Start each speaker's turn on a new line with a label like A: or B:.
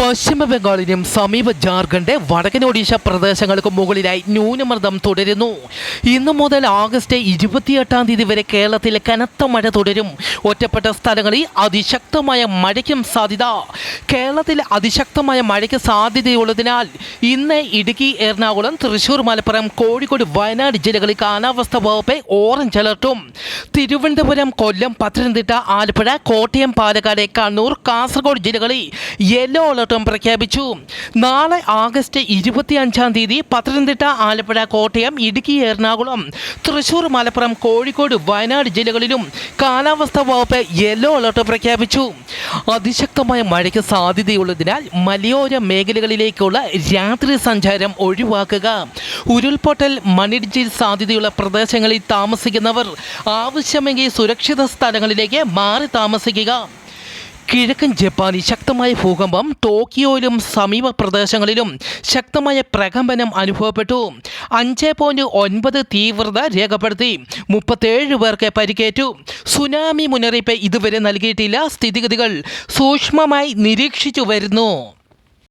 A: പശ്ചിമ ബംഗാളിനും സമീപ ജാർഖണ്ഡ് വടക്കൻ ഒഡീഷ പ്രദേശങ്ങൾക്ക് മുകളിലായി ന്യൂനമർദ്ദം തുടരുന്നു. ഇന്നു മുതൽ ആഗസ്റ്റ് 28 വരെ കേരളത്തിൽ കനത്ത മഴ തുടരും. ഒറ്റപ്പെട്ട സ്ഥലങ്ങളിൽ അതിശക്തമായ മഴയ്ക്കും സാധ്യത. കേരളത്തിൽ അതിശക്തമായ മഴയ്ക്ക് സാധ്യതയുള്ളതിനാൽ ഇന്ന് ഇടുക്കി, എറണാകുളം, തൃശൂർ, മലപ്പുറം, കോഴിക്കോട്, വയനാട് ജില്ലകളിൽ കാലാവസ്ഥാ വകുപ്പ് ഓറഞ്ച് അലർട്ടും. തിരുവനന്തപുരം, കൊല്ലം, പത്തനംതിട്ട, ആലപ്പുഴ, കോട്ടയം, പാലക്കാട്, കണ്ണൂർ, കാസർഗോഡ് ജില്ലകളിൽ യെല്ലോ അലർട്ടും പ്രഖ്യാപിച്ചു. നാളെ ആഗസ്റ്റ് 25 പത്തനംതിട്ട, ആലപ്പുഴ, കോട്ടയം, ഇടുക്കി, എറണാകുളം, തൃശൂർ, മലപ്പുറം, കോഴിക്കോട്, വയനാട് ജില്ലകളിലും കാലാവസ്ഥാ വകുപ്പ് യെല്ലോ അലർട്ട് പ്രഖ്യാപിച്ചു. അതിശക്തമായ മഴയ്ക്ക് സാധ്യതയുള്ളതിനാൽ മലയോര മേഖലകളിലേക്കുള്ള രാത്രി സഞ്ചാരം ഒഴിവാക്കുക. ഉരുൾപൊട്ടൽ, മണ്ണിടിച്ചിൽ സാധ്യതയുള്ള പ്രദേശങ്ങളിൽ താമസിക്കുന്നവർ ആവശ്യമെങ്കിൽ സുരക്ഷിത സ്ഥലങ്ങളിലേക്ക് മാറി താമസിക്കുക. കിഴക്കൻ ജപ്പാനിൽ ശക്തമായ ഭൂകമ്പം. ടോക്കിയോയിലും സമീപ പ്രദേശങ്ങളിലും ശക്തമായ പ്രകമ്പനം അനുഭവപ്പെട്ടു. 5.9 തീവ്രത രേഖപ്പെടുത്തി. 37 പേർക്ക് പരിക്കേറ്റു. സുനാമി മുന്നറിയിപ്പ് ഇതുവരെ നൽകിയിട്ടില്ല. സ്ഥിതിഗതികൾ സൂക്ഷ്മമായി നിരീക്ഷിച്ചു വരുന്നു.